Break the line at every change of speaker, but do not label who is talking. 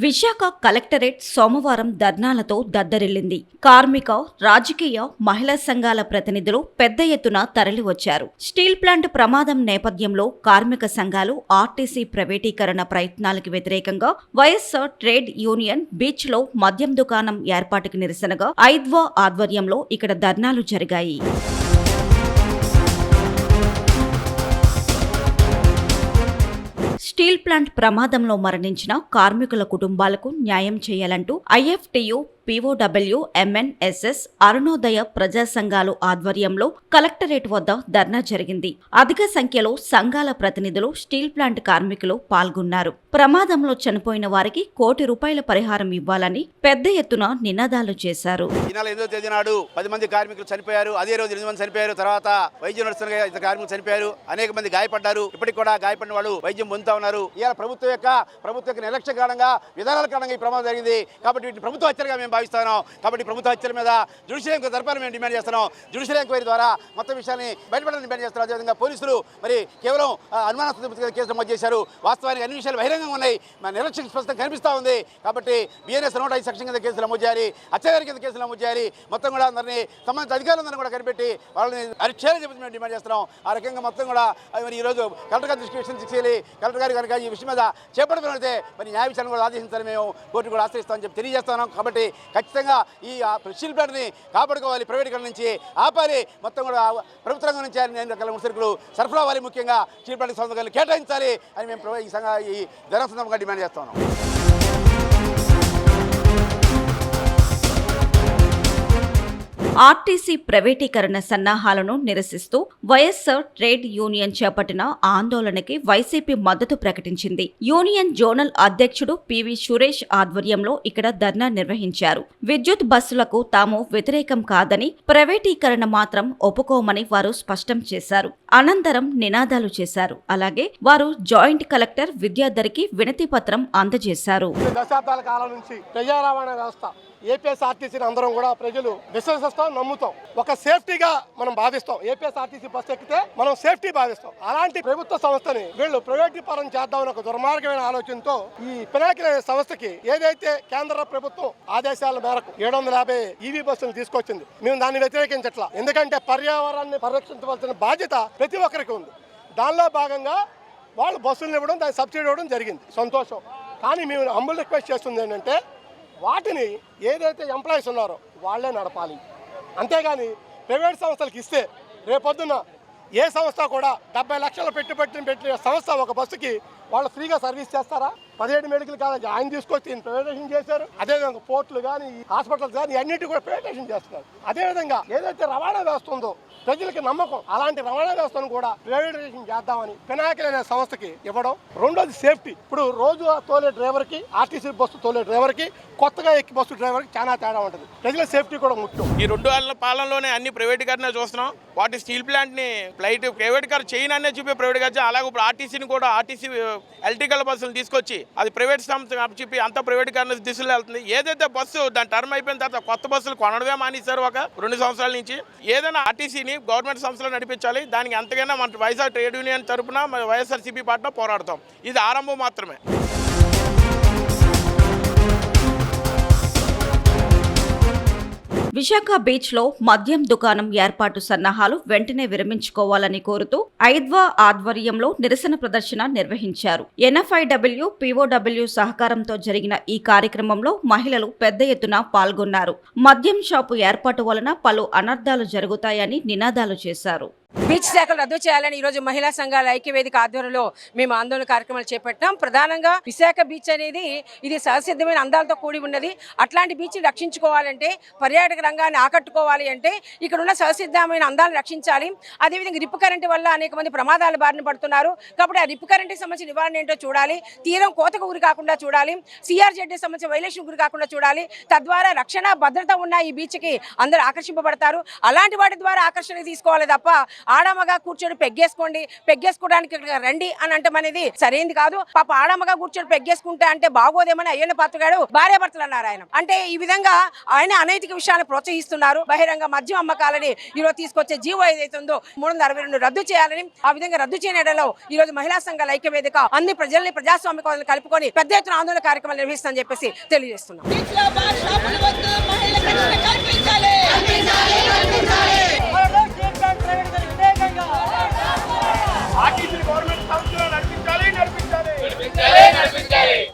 Visakha collectorate సోమవారం ధర్నాలతో దద్దరిల్లింది. కార్మిక, రాజకీయ, మహిళా సంఘాల ప్రతినిధులు పెద్ద ఎత్తున తరలివచ్చారు. స్టీల్ ప్లాంట్ ప్రమాదం నేపథ్యంలో కార్మిక సంఘాలు ఆర్టీసీ ప్రైవేటీకరణ ప్రయత్నాలకు వ్యతిరేకంగా వైఎస్ఆర్ ట్రేడ్ యూనియన్ బీచ్లో మద్యం దుకాణం ఏర్పాటుకు నిరసనగా ఐద్వా ఆధ్వర్యంలో ఇక్కడ ధర్నాలు జరిగాయి. స్టీల్ ప్లాంట్ ప్రమాదంలో మరణించిన కార్మికుల కుటుంబాలకు న్యాయం చేయాలంటూ ఐఎఫ్టియు, పీఓడబ్ల్యూ, ఎంఎన్ఎస్ఎస్, అరుణోదయ ప్రజా సంఘాలు ఆధ్వర్యంలో కలెక్టరేట్ వద్ద ధర్నా జరిగింది. అధిక సంఖ్యలో సంఘాల ప్రతినిధులు, స్టీల్ ప్లాంట్ కార్మికులు పాల్గొన్నారు. ప్రమాదంలో చనిపోయిన వారికి ₹1,00,00,000 పరిహారం ఇవ్వాలని పెద్ద ఎత్తున నినాదాలు చేశారు.
ఈ నెల 8వ తేదీ నాడు 10 మంది కార్మికులు చనిపోయారు. అదే రోజు 8 మంది చనిపోయారు. తర్వాత వైద్యం నడుస్తున్న ఇద్దరు కార్మికులు చనిపోయారు. అనేక మంది గాయపడ్డారు. ఇప్పటికి కూడా గాయపడిన వాళ్ళు వైద్యం పొందుతా ఉన్నారు. ఇవాళ ప్రభుత్వం యొక్క నిర్లక్ష్య కారణంగా, విధానాల కారణంగా ఈ ప్రమాదం జరిగింది. కాబట్టి వీటిని ప్రభుత్వ హత్యలుగా మేము భావిస్తున్నాం. కాబట్టి ప్రభుత్వ హత్యల మీద జ్యుడిషియల్ ఎంక్వైరీ జరపాలని మేము డిమాండ్ చేస్తున్నాం. జ్యుడిషియల్ ఎంక్వైరీ ద్వారా మొత్తం విషయాన్ని బయటపడాలని డిమాండ్ చేస్తున్నాం. అదేవిధంగా పోలీసులు మరి కేవలం అనుమానాస్పద కేసు నమోదు చేశారు. వాస్తవానికి అన్ని విషయాలు బహిరంగంగా ఉన్నాయి. మన నిర్లక్ష్యం స్పష్టంగా కనిపిస్తూ ఉంది. కాబట్టి బిఎన్ఎస్ 105 సెక్షన్ కింద కేసులు నమోదు చేయాలి, అత్యాచారం కింద కేసులు నమోదు చేయాలి. మొత్తం కూడా అందరినీ సంబంధిత అధికారులందరినీ కూడా కనిపెట్టి వాళ్ళని అరెస్ట్ చేయాలని చెప్పి మేము డిమాండ్ చేస్తున్నాం. ఆ రకంగా మొత్తం కూడా మరి ఈరోజు కలెక్టర్ గారి దృష్టికి విషయం తీసుకెళ్ళి కలెక్టర్ గారు కనుక ఈ విషయం మీద చేపట్టబడితే మరి న్యాయ విచారణ కూడా ఆదేశించాలని మేము కోర్టు కూడా ఆశ్రయిస్తామని చెప్పి తెలియజేస్తున్నాం. కాబట్టి ఖచ్చితంగా ఈ స్టీల్ ప్లాంట్ని కాపాడుకోవాలి, ప్రైవేటీకరణ నుంచి ఆపాలి, మొత్తం కూడా ప్రభుత్వ రంగం నుంచి అన్ని రకాల సరుకులు సరఫరా అవ్వాలి, ముఖ్యంగా స్టీల్ ప్లాంట్ సంస్థలు కేటాయించాలి అని మేము ఈ ధర సందర్భంగా డిమాండ్ చేస్తున్నాం.
ఆర్టీసీ ప్రైవేటీకరణ సన్నాహాలను నిరసిస్తూ వైఎస్ఆర్ ట్రేడ్ యూనియన్ చేపట్టిన ఆందోళనకి వైసీపీ మద్దతు ప్రకటించింది. యూనియన్ జోనల్ అధ్యక్షుడు పివి సురేష్ ఆధ్వర్యంలో ఇక్కడ ధర్నా నిర్వహించారు. విద్యుత్ బస్సులకు తాము వ్యతిరేకం కాదని, ప్రైవేటీకరణ మాత్రం ఒప్పుకోమని వారు స్పష్టం చేశారు. అనంతరం నినాదాలు చేశారు. అలాగే వారు జాయింట్ కలెక్టర్ విద్యాధర్కి వినతి పత్రం అందజేశారు.
దశాబ్దాల కాలం నుంచి ప్రజా రవాణా వ్యవస్థ ఏపీఎస్ఆర్టీసీని అందరం కూడా ప్రజలు విశ్వసిస్తాం, నమ్ముతాం. ఒక సేఫ్టీగా మనం భావిస్తాం. ఏపీఎస్ఆర్టీసీ బస్సు ఎక్కితే మనం సేఫ్టీ భావిస్తాం. అలాంటి ప్రభుత్వ సంస్థని వీళ్ళు ప్రైవేటీకరణ చేద్దామని ఒక దుర్మార్గమైన ఆలోచనతో ఈ పినాకిల సంస్థకి ఏదైతే కేంద్ర ప్రభుత్వం ఆదేశాల మేరకు 750 ఈవీ బస్సులు తీసుకొచ్చింది, మేము దాన్ని వ్యతిరేకించట్లా. ఎందుకంటే పర్యావరణాన్ని పరిరక్షించవలసిన బాధ్యత ప్రతి ఒక్కరికి ఉంది. దానిలో భాగంగా వాళ్ళు బస్సులు ఇవ్వడం, దానికి సబ్సిడీ ఇవ్వడం జరిగింది, సంతోషం. కానీ మేము హంబుల్ రిక్వెస్ట్ చేస్తుంది ఏంటంటే వాటిని ఏదైతే ఎంప్లాయీస్ ఉన్నారో వాళ్ళే నడపాలి. అంతేగాని ప్రైవేట్ సంస్థలకు ఇస్తే రేపొద్దున ఏ సంస్థ కూడా 70 లక్షల పెట్టిన సంస్థ ఒక బస్సుకి వాళ్ళు ఫ్రీగా సర్వీస్ చేస్తారా? 17 మెడికల్ కాలేజ్ ఆయన తీసుకొచ్చి ప్రైవేటైజేషన్ చేశారు. అదేవిధంగా పోర్టులు కానీ, హాస్పిటల్స్ కానీ అన్నింటి కూడా ప్రైవేటైజేషన్ చేస్తున్నారు. అదేవిధంగా ఏదైతే రవాణా వ్యవస్థ ఉందో ప్రజలకి నమ్మకం, అలాంటి రవాణా వ్యవస్థను కూడా ప్రైవేటైజేషన్ చేద్దామని పినాకిల్ అనే సంస్థకి ఇవ్వడం. రెండోది సేఫ్టీ. ఇప్పుడు రోజు తోలే డ్రైవర్కి, ఆర్టీసీ బస్సు తోలే డ్రైవర్కి, కొత్తగా ఎక్కి బస్సు డ్రైవర్కి చాలా తేడా ఉంటుంది. ప్రజల సేఫ్టీ కూడా ముఖ్యం.
ఈ 2 ఏళ్ల పాలనలోనే అన్ని ప్రైవేటీకరణ చూస్తున్నాం. వాటి స్టీల్ ప్లాంట్ని ప్రైవేటీకరణ చేయననే చూపే ప్రైవేటీకరణ. అలాగే ఇప్పుడు ఆర్టీసీని కూడా ఆర్టీసీ ఎలక్ట్రికల్ బస్సులు తీసుకొచ్చి అది ప్రైవేట్ సంస్థ చెప్పి అంత ప్రైవేటీకరణ దిశలో వెళ్తుంది. ఏదైతే బస్సు దాని టర్మ్ అయిపోయిన తర్వాత కొత్త బస్సులు కొనడమే మానేశారు ఒక 2 సంవత్సరాల నుంచి. ఏదైనా ఆర్టీసీని గవర్నమెంట్ సంస్థలో నడిపించాలి. దానికి ఎంతకైనా మన వైఎస్ఆర్ ట్రేడ్ యూనియన్ తరఫున వైఎస్ఆర్సీపీ పార్టీలో పోరాడతాం. ఇది ఆరంభం మాత్రమే.
విశాఖ బీచ్లో మద్యం దుకాణం ఏర్పాటు సన్నాహాలు వెంటనే విరమించుకోవాలని కోరుతూ ఐద్వా ఆధ్వర్యంలో నిరసన ప్రదర్శన నిర్వహించారు. ఎన్ఎఫ్ఐడబ్ల్యూ, పీఓడబ్ల్యూ సహకారంతో జరిగిన ఈ కార్యక్రమంలో మహిళలు పెద్ద ఎత్తున పాల్గొన్నారు. మద్యం షాపు ఏర్పాటు వలన పలు అనర్థాలు జరుగుతాయని నినాదాలు చేశారు.
బీచ్ శాఖలు రద్దు చేయాలని ఈరోజు మహిళా సంఘాల ఐక్యవేదిక ఆధ్వర్యంలో మేము ఆందోళన కార్యక్రమాలు చేపట్టాం. ప్రధానంగా విశాఖ బీచ్ అనేది ఇది సహసిద్ధమైన అందాలతో కూడి ఉన్నది. అట్లాంటి బీచ్ రక్షించుకోవాలంటే, పర్యాటక రంగాన్ని ఆకట్టుకోవాలి అంటే ఇక్కడ ఉన్న సహసిద్ధమైన అందాలను రక్షించాలి. అదేవిధంగా రిప్ కరెంటు వల్ల అనేక మంది ప్రమాదాల బారిన పడుతున్నారు. కాబట్టి ఆ రిప్ కరెంటుకి సంబంధించిన నివారణ ఏంటో చూడాలి. తీరం కోతకు గురి కాకుండా చూడాలి. సిఆర్జెడ్కి సంబంధించిన వైలేషన్ గురి కాకుండా చూడాలి. తద్వారా రక్షణ, భద్రత ఉన్న ఈ బీచ్కి అందరూ ఆకర్షింపబడతారు. అలాంటి వాటి ద్వారా ఆకర్షణ తీసుకోవాలి తప్ప ఆడమగా కూర్చొని పెగ్గేసుకోవడానికి ఇక్కడ రండి అని అంటే అనేది సరైనది కాదు. పాప ఆడమగా కూర్చొని పెగ్గేసుకుంటే అంటే బాగోదేమని అయ్యన్న పాత్రగాడు భార్యాభర్తలు అన్నారు ఆయన. అంటే ఈ విధంగా ఆయన అనైతిక విషయాన్ని ప్రోత్సహిస్తున్నారు. బహిరంగ మద్యం అమ్మకాలని ఈరోజు తీసుకొచ్చే జీవో ఏదైతే ఉందో 362 రద్దు చేయాలని, ఆ విధంగా రద్దు చేయడంలో ఈ రోజు మహిళా సంఘాల ఐక్యవేదిక అన్ని ప్రజల్ని ప్రజాస్వామిక కలుపుకొని పెద్ద ఎత్తున ఆందోళన కార్యక్రమాలు నిర్వహిస్తామని చెప్పేసి తెలియజేస్తున్నాం.